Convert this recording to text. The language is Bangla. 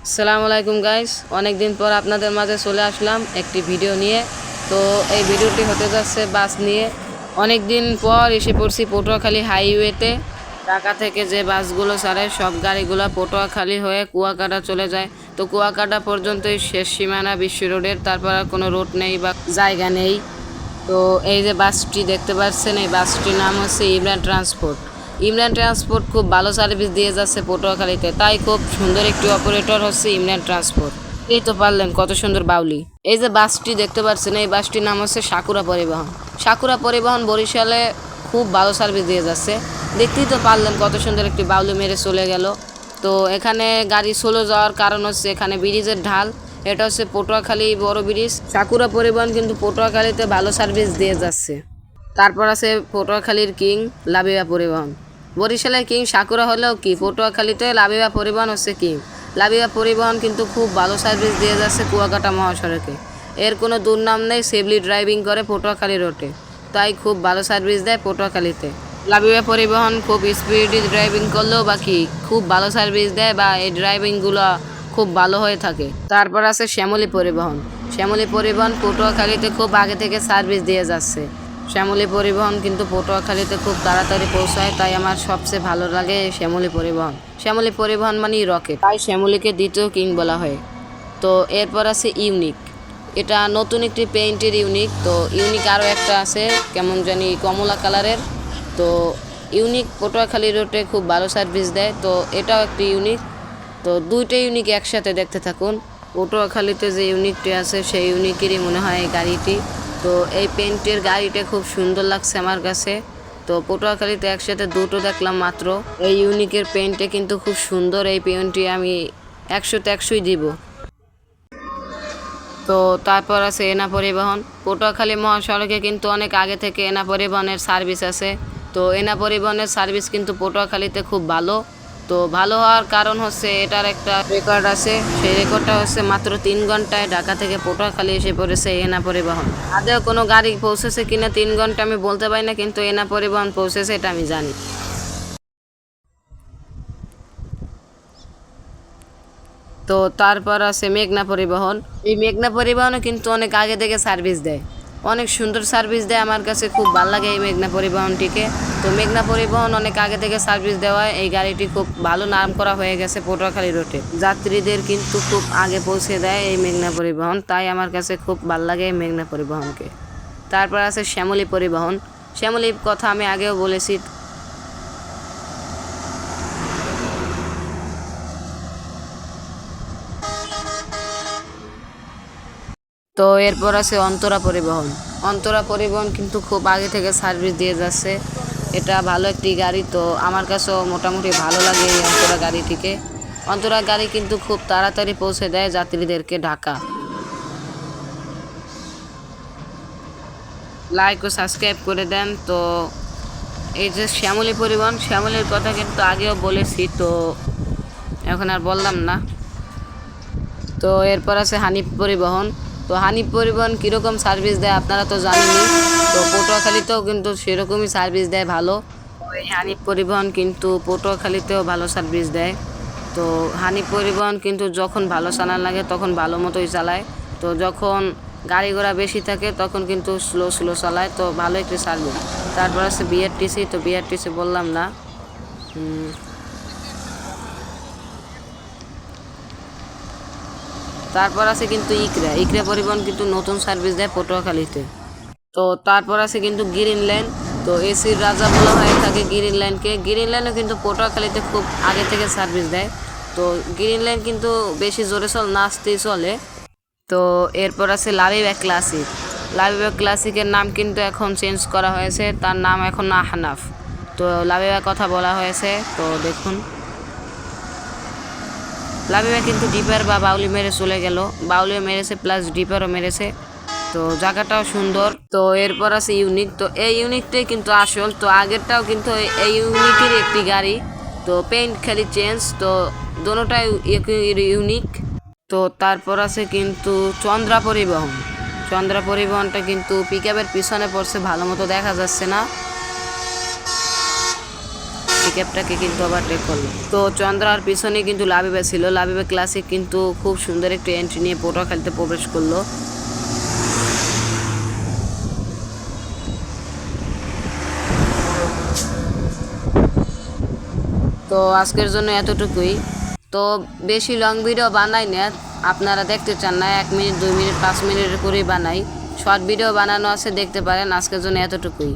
আসসালামু আলাইকুম গাইস, অনেক দিন পর আপনাদের মাঝে চলে আসলাম একটি ভিডিও নিয়ে। তো এই ভিডিওটি হতে যাচ্ছে বাস নিয়ে। অনেক দিন পর এসে পড়ছি পটুয়াখালী হাইওয়েতে। ঢাকা থেকে যে বাসগুলো ছাড়ে সব গাড়িগুলো পটুয়াখালী হয়ে কুয়াকাটা চলে যায়। তো কুয়াকাটা পর্যন্তই শেষ সীমানা বিশ্ব রোডের, তারপর আর কোনো রোড নেই বা জায়গা নেই। তো এই যে বাসটি দেখতে পাচ্ছেন, এই বাসটির নাম হচ্ছে ইমরান ট্রান্সপোর্ট। ইমরান ট্রান্সপোর্ট খুব ভালো সার্ভিস দিয়ে যাচ্ছে পটুয়াখালীতে, তাই খুব সুন্দর একটি অপারেটর হচ্ছে ইমরান ট্রান্সপোর্ট। এই তো পারলেন, কত সুন্দর বাউলি। এই যে বাসটি দেখতে পাচ্ছেন, এই বাসটির নাম হচ্ছে সাকুরা পরিবহন। সাকুরা পরিবহন বরিশালে খুব ভালো সার্ভিস দিয়ে যাচ্ছে। দেখতেই তো পারলেন কত সুন্দর একটি বাউলি মেরে চলে গেল। তো এখানে গাড়ি চলে যাওয়ার কারণ হচ্ছে এখানে ব্রিজের ঢাল। এটা হচ্ছে পটুয়াখালী বড় ব্রিজ। সাকুরা পরিবহন কিন্তু পটুয়াখালীতে ভালো সার্ভিস দিয়ে যাচ্ছে। তারপর আছে পটুয়াখালীর কিং লাবিবা পরিবহন। বরিশালের কিং সাকুরা হলেও কি পটুয়াখালীতে লাবিবা পরিবহন হচ্ছে কিং। লাবিবা পরিবহন কিন্তু খুব ভালো সার্ভিস দিয়ে যাচ্ছে কুয়াকাটা মহাসড়কে। এর কোনো দুর্নাম নেই, সেফলি ড্রাইভিং করে পটুয়াখালী রোডে, তাই খুব ভালো সার্ভিস দেয় পটুয়াখালীতে। লাবিবা পরিবহন খুব স্পিডে ড্রাইভিং করলেও বাকি খুব ভালো সার্ভিস দেয়, বা এই ড্রাইভিংগুলো খুব ভালো হয়ে থাকে। তারপর আছে শ্যামলী পরিবহন। শ্যামলী পরিবহন পটুয়াখালীতে খুব আগে থেকে সার্ভিস দিয়ে যাচ্ছে। শ্যামলী পরিবহন কিন্তু পটুয়াখালীতে খুব তাড়াতাড়ি পৌঁছায়, তাই আমার সবচেয়ে ভালো লাগে শ্যামলী পরিবহন। শ্যামলী পরিবহন মানেই রকেট, তাই শ্যামলীকে দ্বিতীয় কিং বলা হয়। তো এরপর আছে ইউনিক। এটা নতুন একটি পেইন্টের ইউনিক। তো ইউনিক আরও একটা আছে কেমন জানি কমলা কালারের। তো ইউনিক পটুয়াখালী রোডে খুব ভালো সার্ভিস দেয়। তো এটাও একটি ইউনিক। তো দুইটা ইউনিক একসাথে দেখতে থাকুন। পটুয়াখালীতে যে ইউনিকটি আছে সেই ইউনিকেরই মনে হয় এই গাড়িটি। তো এই পেন্টের গাড়িটা খুব সুন্দর লাগছে আমার কাছে। তো পটুয়াখালীতে একসাথে দুটো দেখলাম মাত্র। এই ইউনিকের পেন্টটা কিন্তু খুব সুন্দর। এই পেন্টটি আমি 100তে 100ই দিব। তো তারপর আছে এনা পরিবহন। পটুয়াখালী মহাসড়কে কিন্তু অনেক আগে থেকে এনা পরিবহনের সার্ভিস আছে। তো এনা পরিবহনের সার্ভিস কিন্তু পটুয়াখালীতে খুব ভালো। তো ভালো হওয়ার কারণ হচ্ছে এটার একটা রেকর্ড আছে। সেই রেকর্ডটা হচ্ছে মাত্র 3 ঘন্টায় ঢাকা থেকে পটুয়াখালী এসে পড়েছে এনা পরিবহন। আদেও কোনো গাড়ি পৌঁছেছে কিনা 3 ঘন্টা আমি বলতে পারি না, কিন্তু এনা পরিবহন পৌঁছেছে এটা আমি জানি। তো তারপর আছে মেঘনা পরিবহন। এই মেঘনা পরিবহনও কিন্তু অনেক আগে থেকে সার্ভিস দেয়, অনেক সুন্দর সার্ভিস দেয়। আমার কাছে খুব ভালো লাগে এই মেঘনা পরিবহনটিকে। তো মেঘনা পরিবহন অনেক আগে থেকে সার্ভিস দেওয়ায় এই গাড়িটি খুব ভালো নাম করা হয়ে গেছে পটুয়াখালী রোডে। যাত্রীদের কিন্তু খুব আগে পৌঁছে দেয় এই মেঘনা পরিবহন, তাই আমার কাছে খুব ভালো লাগে এই মেঘনা পরিবহনকে। তারপর আছে শ্যামলী পরিবহন। শ্যামলীর কথা আমি আগেও বলেছি। তো এরপর আছে অন্তরা পরিবহন। অন্তরা পরিবহন কিন্তু খুব আগে থেকে সার্ভিস দিয়ে যাচ্ছে। এটা ভালো একটি গাড়ি। তো আমার কাছেও মোটামুটি ভালো লাগে এই অন্তরা গাড়িটিকে। অন্তরা গাড়ি কিন্তু খুব তাড়াতাড়ি পৌঁছে দেয় যাত্রীদেরকে ঢাকা। লাইক ও সাবস্ক্রাইব করে দেন। তো এই যে শ্যামলী পরিবহন, শ্যামলীর কথা কিন্তু আগেও বলেছি, তো এখন আর বললাম না। তো এরপর আছে হানিফ পরিবহন। তো হানিফ পরিবহন কীরকম সার্ভিস দেয় আপনারা তো জানেনই। তো পটুয়াখালীতেও কিন্তু সেরকমই সার্ভিস দেয় ভালো। এই হানিফ পরিবহন কিন্তু পটুয়াখালীতেও ভালো সার্ভিস দেয়। তো হানিফ পরিবহন কিন্তু যখন ভালো চালান লাগে তখন ভালো মতোই চালায়। তো যখন গাড়ি ঘোড়া বেশি থাকে তখন কিন্তু স্লো স্লো চালায়। তো ভালো একটি সার্ভিস। তারপর আছে বিআরটিসি। তো বিআরটিসি বললাম না। তারপর আছে কিন্তু ইকরা। ইকরা পরিবহন কিন্তু নতুন সার্ভিস দেয় পটুয়াখালীতে। তো তারপর আছে কিন্তু গ্রিন লাইন। তো এসির রাজা বলা হয়ে থাকে গ্রিন লাইনকে। গ্রিন লাইনও কিন্তু পটুয়াখালীতে খুব আগে থেকে সার্ভিস দেয়। তো গ্রিন লাইন কিন্তু বেশি জোরে না আসতেই চলে। তো এরপর আছে লাবিবা ক্লাসিক। লাবিবা ক্লাসিকের নাম কিন্তু এখন চেঞ্জ করা হয়েছে, তার নাম এখন আহনাফ। তো লাবিবার কথা বলা হয়েছে। তো দেখুন, লাবিবা কিন্তু ডিপার বা বাউলি মেরে চলে গেল। বাউলিও মেরেছে প্লাস ডিপারও মেরেছে। তো জায়গাটাও সুন্দর। তো এরপর আছে ইউনিক। তো এই ইউনিকটাই কিন্তু আসল। তো আগেরটাও কিন্তু এই ইউনিকের একটি গাড়ি। তো পেইন্ট খালি চেঞ্জ। তো দোনোটাই ইউনিক। তো তারপর আছে কিন্তু চন্দ্রা পরিবহন। চন্দ্রা পরিবহনটা কিন্তু পিকআপের পিছনে পড়ছে, ভালো মতো দেখা যাচ্ছে না। পিকআপটাকে কিন্তু ওভারটেক করলো। তো চন্দ্রার পিছনে কিন্তু লাবিবা ছিল। লাবিবা ক্লাসিক কিন্তু খুব সুন্দর একটি এন্ট্রি নিয়ে পটুয়াখালীতে প্রবেশ করলো। তো আজকের জন্য এতটুকুই। তো বেশি লং ভিডিও বানাই না, আপনারা দেখতে চান না 1 মিনিট 2 মিনিট 5 মিনিটের করেই বানাই। শর্ট ভিডিও বানানো আছে, দেখতে পারেন। আজকের জন্য এতটুকুই।